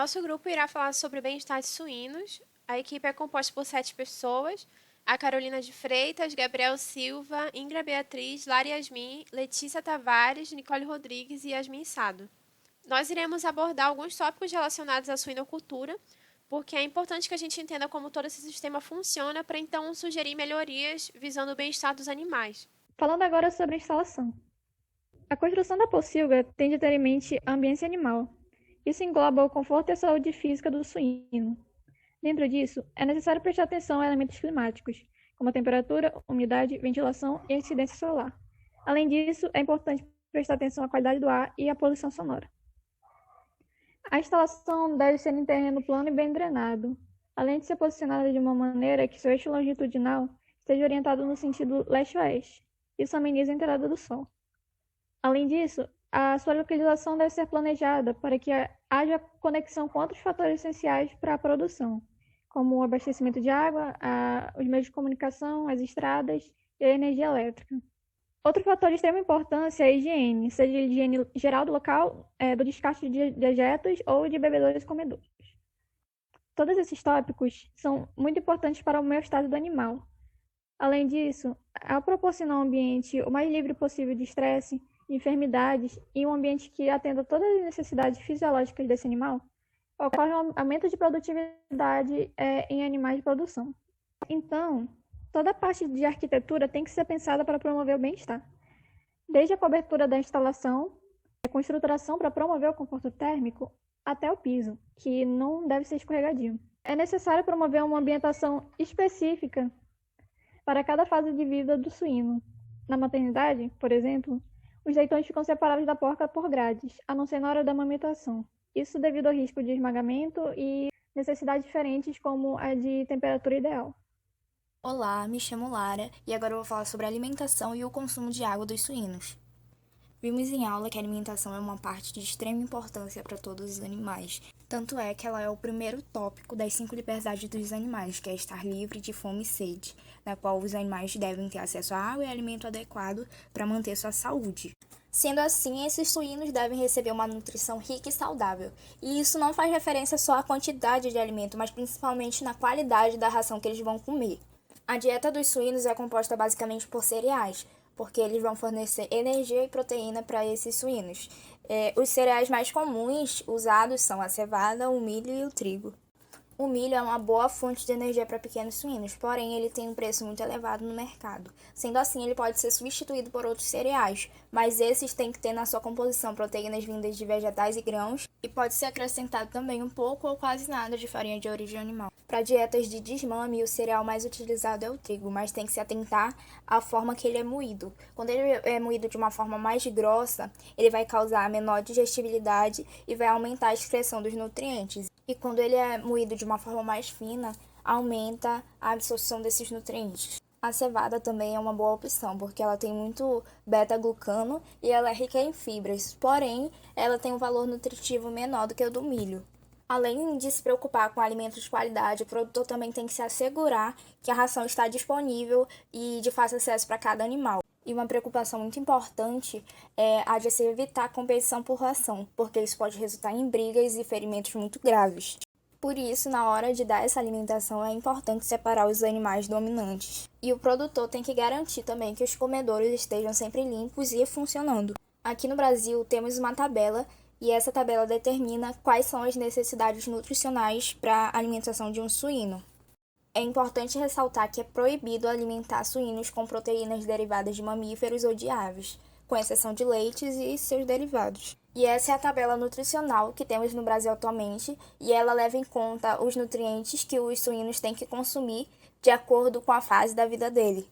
Nosso grupo irá falar sobre o bem-estar de suínos. A equipe é composta por 7 pessoas: a Carolina de Freitas, Gabriel Silva, Ingra Beatriz, Lara Yasmin, Letícia Tavares, Nicole Rodrigues e Yasmin Sado. Nós iremos abordar alguns tópicos relacionados à suinocultura, porque é importante que a gente entenda como todo esse sistema funciona para então sugerir melhorias visando o bem-estar dos animais. Falando agora sobre a instalação. A construção da pocilga tem de ter em mente a ambiência animal. Isso engloba o conforto e a saúde física do suíno. Dentro disso, é necessário prestar atenção a elementos climáticos, como a temperatura, umidade, ventilação e a incidência solar. Além disso, é importante prestar atenção à qualidade do ar e à poluição sonora. A instalação deve ser em terreno plano e bem drenado, além de ser posicionada de uma maneira que seu eixo longitudinal esteja orientado no sentido leste-oeste. Isso ameniza a entrada do sol. Além disso, a sua localização deve ser planejada para que haja conexão com outros fatores essenciais para a produção, como o abastecimento de água, os meios de comunicação, as estradas e a energia elétrica. Outro fator de extrema importância é a higiene, seja a higiene geral do local, do descarte de dejetos ou de bebedouros e comedouros. Todos esses tópicos são muito importantes para o bem-estar do animal. Além disso, ao proporcionar um ambiente o mais livre possível de estresse, de enfermidades e um ambiente que atenda todas as necessidades fisiológicas desse animal, ocorre um aumento de produtividade em animais de produção. Então, toda a parte de arquitetura tem que ser pensada para promover o bem-estar. Desde a cobertura da instalação, a construção para promover o conforto térmico, até o piso, que não deve ser escorregadio. É necessário promover uma ambientação específica para cada fase de vida do suíno. Na maternidade, por exemplo, os leitões ficam separados da porca por grades, a não ser na hora da amamentação. Isso devido ao risco de esmagamento e necessidades diferentes, como a de temperatura ideal. Olá, me chamo Lara e agora eu vou falar sobre a alimentação e o consumo de água dos suínos. Vimos em aula que a alimentação é uma parte de extrema importância para todos os animais. Tanto é que ela é o primeiro tópico das 5 liberdades dos animais, que é estar livre de fome e sede, na qual os animais devem ter acesso a água e alimento adequado para manter sua saúde. Sendo assim, esses suínos devem receber uma nutrição rica e saudável. E isso não faz referência só à quantidade de alimento, mas principalmente na qualidade da ração que eles vão comer. A dieta dos suínos é composta basicamente por cereais, porque eles vão fornecer energia e proteína para esses suínos. Os cereais mais comuns usados são a cevada, o milho e o trigo. O milho é uma boa fonte de energia para pequenos suínos, porém ele tem um preço muito elevado no mercado. Sendo assim, ele pode ser substituído por outros cereais, mas esses têm que ter na sua composição proteínas vindas de vegetais e grãos, e pode ser acrescentado também um pouco ou quase nada de farinha de origem animal. Para dietas de desmame, o cereal mais utilizado é o trigo, mas tem que se atentar à forma que ele é moído. Quando ele é moído de uma forma mais grossa, ele vai causar menor digestibilidade e vai aumentar a excreção dos nutrientes. E quando ele é moído de uma forma mais fina, aumenta a absorção desses nutrientes. A cevada também é uma boa opção, porque ela tem muito beta-glucano e ela é rica em fibras, porém, ela tem um valor nutritivo menor do que o do milho. Além de se preocupar com alimentos de qualidade, o produtor também tem que se assegurar que a ração está disponível e de fácil acesso para cada animal. E uma preocupação muito importante é a de se evitar a competição por ração, porque isso pode resultar em brigas e ferimentos muito graves. Por isso, na hora de dar essa alimentação, é importante separar os animais dominantes. E o produtor tem que garantir também que os comedouros estejam sempre limpos e funcionando. Aqui no Brasil, temos uma tabela e essa tabela determina quais são as necessidades nutricionais para a alimentação de um suíno. É importante ressaltar que é proibido alimentar suínos com proteínas derivadas de mamíferos ou de aves, com exceção de leites e seus derivados. E essa é a tabela nutricional que temos no Brasil atualmente, e ela leva em conta os nutrientes que os suínos têm que consumir de acordo com a fase da vida dele.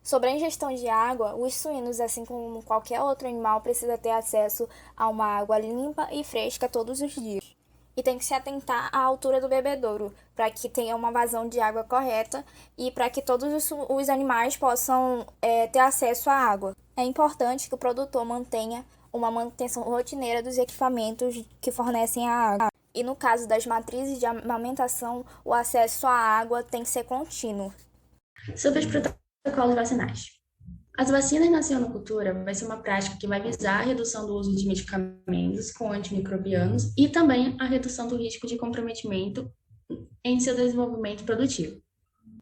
Sobre a ingestão de água, os suínos, assim como qualquer outro animal, precisa ter acesso a uma água limpa e fresca todos os dias. E tem que se atentar à altura do bebedouro, para que tenha uma vazão de água correta e para que todos os animais possam ter acesso à água. É importante que o produtor mantenha uma manutenção rotineira dos equipamentos que fornecem a água. E no caso das matrizes de amamentação, o acesso à água tem que ser contínuo. Sobre os protocolos vacinais. As vacinas na cianocultura vai ser uma prática que vai visar a redução do uso de medicamentos com antimicrobianos e também a redução do risco de comprometimento em seu desenvolvimento produtivo.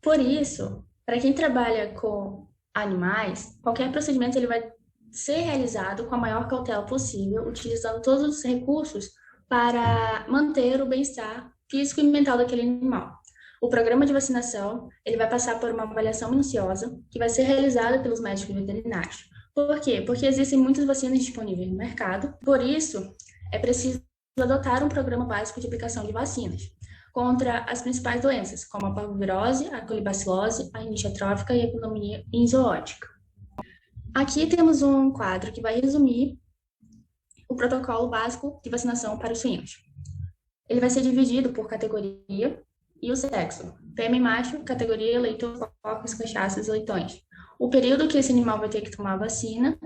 Por isso, para quem trabalha com animais, qualquer procedimento ele vai ser realizado com a maior cautela possível, utilizando todos os recursos para manter o bem-estar físico e mental daquele animal. O programa de vacinação ele vai passar por uma avaliação minuciosa que vai ser realizada pelos médicos veterinários. Por quê? Porque existem muitas vacinas disponíveis no mercado, por isso é preciso adotar um programa básico de aplicação de vacinas contra as principais doenças, como a parvovirose, a colibacilose, a rinite atrófica e a pneumonia zoonótica. Aqui temos um quadro que vai resumir o protocolo básico de vacinação para os suínos. Ele vai ser dividido por categoria e o sexo. Fêmea e macho, categoria leitão, porcos, cachaças e leitões. O período que esse animal vai ter que tomar a vacina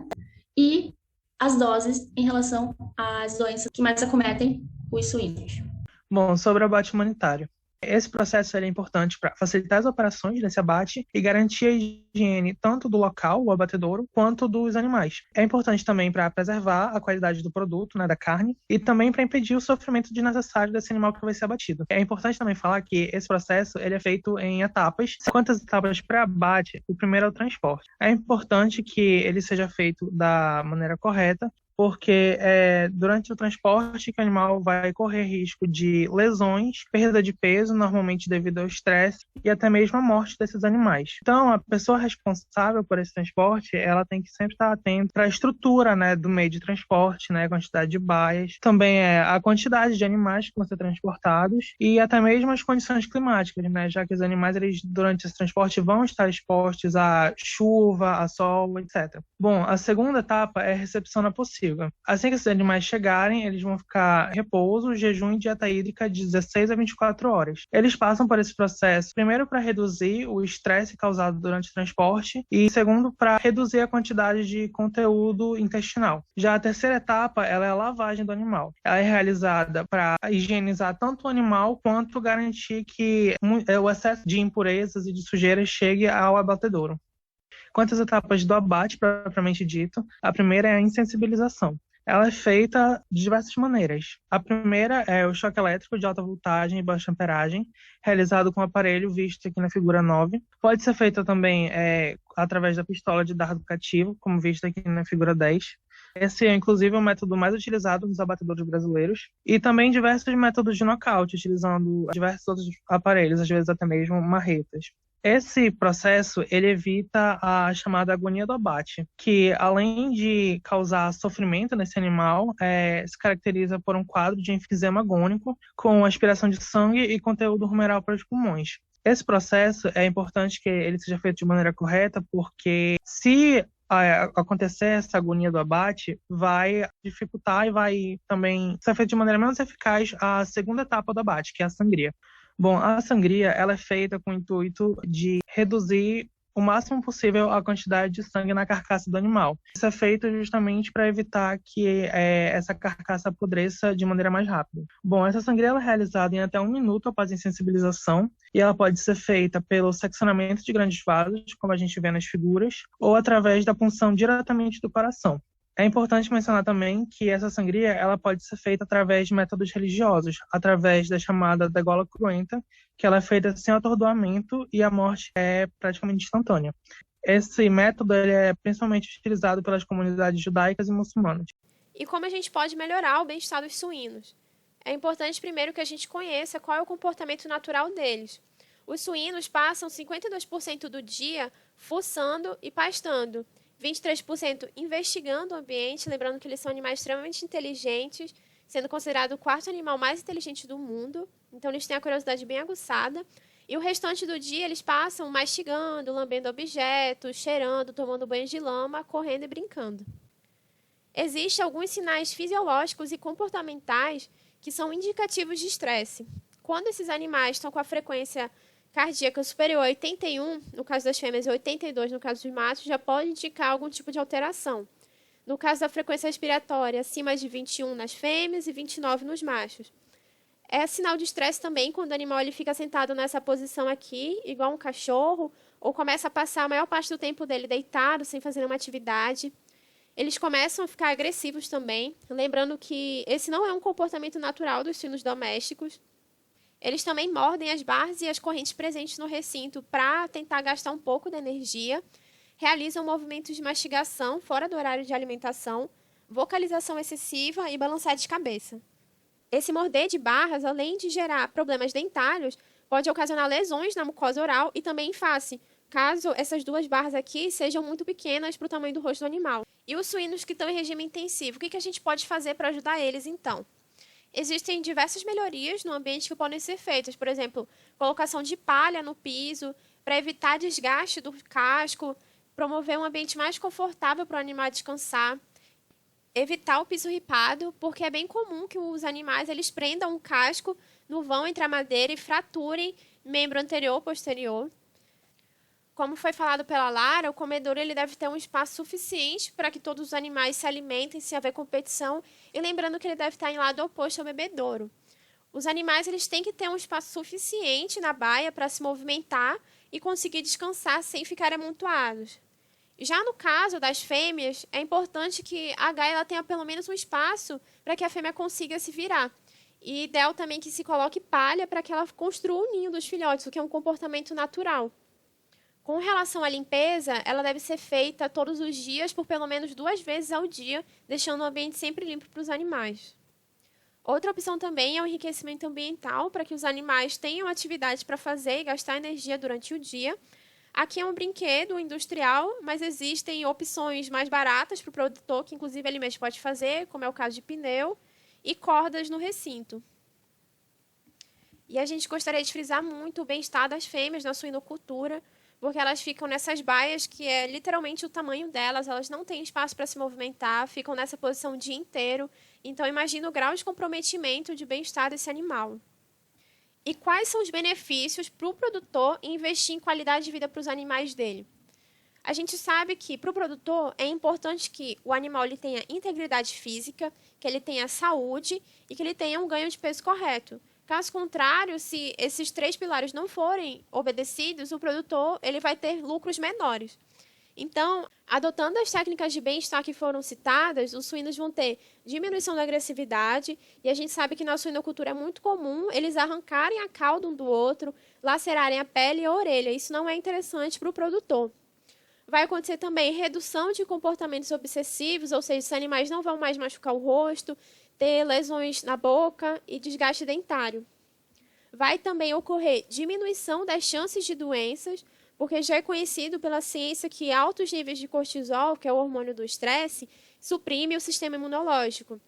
e as doses em relação às doenças que mais acometem os suínos. Bom, sobre o abate humanitário. Esse processo é importante para facilitar as operações desse abate e garantir a higiene tanto do local, o abatedouro, quanto dos animais. É importante também para preservar a qualidade do produto, né, da carne, e também para impedir o sofrimento desnecessário desse animal que vai ser abatido. É importante também falar que esse processo ele é feito em etapas. Quantas etapas para abate? O primeiro é o transporte. É importante que ele seja feito da maneira correta, porque é durante o transporte que o animal vai correr risco de lesões, perda de peso, normalmente devido ao estresse, e até mesmo a morte desses animais. Então, a pessoa responsável por esse transporte, ela tem que sempre estar atenta para a estrutura, né, do meio de transporte, né, a quantidade de baias, também a quantidade de animais que vão ser transportados e até mesmo as condições climáticas, né, já que os animais, eles, durante esse transporte, vão estar expostos a chuva, a sol, etc. Bom, a segunda etapa é a recepção na pocilga. Assim que esses animais chegarem, eles vão ficar em repouso, jejum e dieta hídrica de 16 a 24 horas. Eles passam por esse processo, primeiro para reduzir o estresse causado durante o transporte e segundo para reduzir a quantidade de conteúdo intestinal. Já a terceira etapa, ela é a lavagem do animal. Ela é realizada para higienizar tanto o animal quanto garantir que o excesso de impurezas e de sujeira chegue ao abatedouro. Quanto às etapas do abate, propriamente dito, a primeira é a insensibilização. Ela é feita de diversas maneiras. A primeira é o choque elétrico de alta voltagem e baixa amperagem, realizado com o aparelho visto aqui na figura 9. Pode ser feita também através da pistola de dardo cativo, como visto aqui na figura 10. Esse é, inclusive, o método mais utilizado nos abatedouros brasileiros. E também diversos métodos de nocaute, utilizando diversos outros aparelhos, às vezes até mesmo marretas. Esse processo, ele evita a chamada agonia do abate, que além de causar sofrimento nesse animal, se caracteriza por um quadro de enfisema agônico, com aspiração de sangue e conteúdo rumeral para os pulmões. Esse processo é importante que ele seja feito de maneira correta, porque se acontecer essa agonia do abate, vai dificultar e vai também ser feito de maneira menos eficaz a segunda etapa do abate, que é a sangria. Bom, a sangria ela é feita com o intuito de reduzir o máximo possível a quantidade de sangue na carcaça do animal. Isso é feito justamente para evitar que essa carcaça apodreça de maneira mais rápida. Bom, essa sangria ela é realizada em até 1 minuto após a insensibilização e ela pode ser feita pelo seccionamento de grandes vasos, como a gente vê nas figuras, ou através da punção diretamente do coração. É importante mencionar também que essa sangria ela pode ser feita através de métodos religiosos, através da chamada degola cruenta, que ela é feita sem atordoamento e a morte é praticamente instantânea. Esse método ele é principalmente utilizado pelas comunidades judaicas e muçulmanas. E como a gente pode melhorar o bem-estar dos suínos? É importante primeiro que a gente conheça qual é o comportamento natural deles. Os suínos passam 52% do dia fuçando e pastando, 23% investigando o ambiente, lembrando que eles são animais extremamente inteligentes, sendo considerado o 4º animal mais inteligente do mundo, então eles têm a curiosidade bem aguçada, e o restante do dia eles passam mastigando, lambendo objetos, cheirando, tomando banho de lama, correndo e brincando. Existem alguns sinais fisiológicos e comportamentais que são indicativos de estresse. Quando esses animais estão com a frequência cardíaca superior a 81, no caso das fêmeas, e 82 no caso dos machos, já pode indicar algum tipo de alteração. No caso da frequência respiratória, acima de 21 nas fêmeas e 29 nos machos. É sinal de estresse também quando o animal ele fica sentado nessa posição aqui, igual um cachorro, ou começa a passar a maior parte do tempo dele deitado, sem fazer nenhuma atividade. Eles começam a ficar agressivos também, lembrando que esse não é um comportamento natural dos suínos domésticos. Eles também mordem as barras e as correntes presentes no recinto para tentar gastar um pouco de energia, realizam movimentos de mastigação fora do horário de alimentação, vocalização excessiva e balançar de cabeça. Esse morder de barras, além de gerar problemas dentários, pode ocasionar lesões na mucosa oral e também em face, caso essas duas barras aqui sejam muito pequenas para o tamanho do rosto do animal. E os suínos que estão em regime intensivo, o que a gente pode fazer para ajudar eles, então? Existem diversas melhorias no ambiente que podem ser feitas, por exemplo, colocação de palha no piso, para evitar desgaste do casco, promover um ambiente mais confortável para o animal descansar, evitar o piso ripado, porque é bem comum que os animais eles prendam um casco no vão entre a madeira e fraturem membro anterior ou posterior. Como foi falado pela Lara, o comedouro ele deve ter um espaço suficiente para que todos os animais se alimentem sem haver competição, e lembrando que ele deve estar em lado oposto ao bebedouro. Os animais eles têm que ter um espaço suficiente na baia para se movimentar e conseguir descansar sem ficar amontoados. Já no caso das fêmeas, é importante que a gaia ela tenha pelo menos um espaço para que a fêmea consiga se virar. E ideal também que se coloque palha para que ela construa o ninho dos filhotes, o que é um comportamento natural. Com relação à limpeza, ela deve ser feita todos os dias por pelo menos 2 vezes ao dia, deixando o ambiente sempre limpo para os animais. Outra opção também é o enriquecimento ambiental, para que os animais tenham atividades para fazer e gastar energia durante o dia. Aqui é um brinquedo industrial, mas existem opções mais baratas para o produtor, que inclusive ele mesmo pode fazer, como é o caso de pneu, e cordas no recinto. E a gente gostaria de frisar muito o bem-estar das fêmeas na suinocultura, porque elas ficam nessas baias que é literalmente o tamanho delas, elas não têm espaço para se movimentar, ficam nessa posição o dia inteiro. Então, imagina o grau de comprometimento de bem-estar desse animal. E quais são os benefícios para o produtor em investir em qualidade de vida para os animais dele? A gente sabe que, para o produtor, é importante que o animal ele tenha integridade física, que ele tenha saúde e que ele tenha um ganho de peso correto. Caso contrário, se esses 3 pilares não forem obedecidos, o produtor ele vai ter lucros menores. Então, adotando as técnicas de bem-estar que foram citadas, os suínos vão ter diminuição da agressividade, e a gente sabe que na suinocultura é muito comum eles arrancarem a cauda um do outro, lacerarem a pele e a orelha. Isso não é interessante para o produtor. Vai acontecer também redução de comportamentos obsessivos, ou seja, os animais não vão mais machucar o rosto, ter lesões na boca e desgaste dentário. Vai também ocorrer diminuição das chances de doenças, porque já é conhecido pela ciência que altos níveis de cortisol, que é o hormônio do estresse, suprime o sistema imunológico.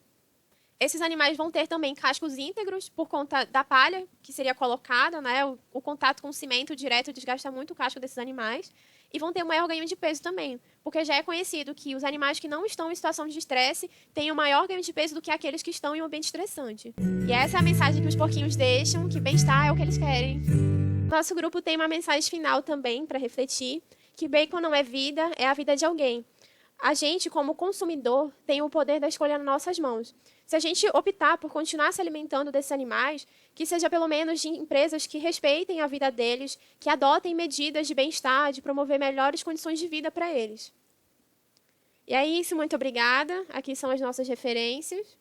Esses animais vão ter também cascos íntegros por conta da palha que seria colocada, né? O contato com o cimento direto desgasta muito o casco desses animais. E vão ter um maior ganho de peso também, porque já é conhecido que os animais que não estão em situação de estresse têm um maior ganho de peso do que aqueles que estão em um ambiente estressante. E essa é a mensagem que os porquinhos deixam, que bem-estar é o que eles querem. Nosso grupo tem uma mensagem final também para refletir, que bacon não é vida, é a vida de alguém. A gente, como consumidor, tem o poder da escolha nas nossas mãos. Se a gente optar por continuar se alimentando desses animais, que seja pelo menos de empresas que respeitem a vida deles, que adotem medidas de bem-estar, de promover melhores condições de vida para eles. E é isso, muito obrigada. Aqui são as nossas referências.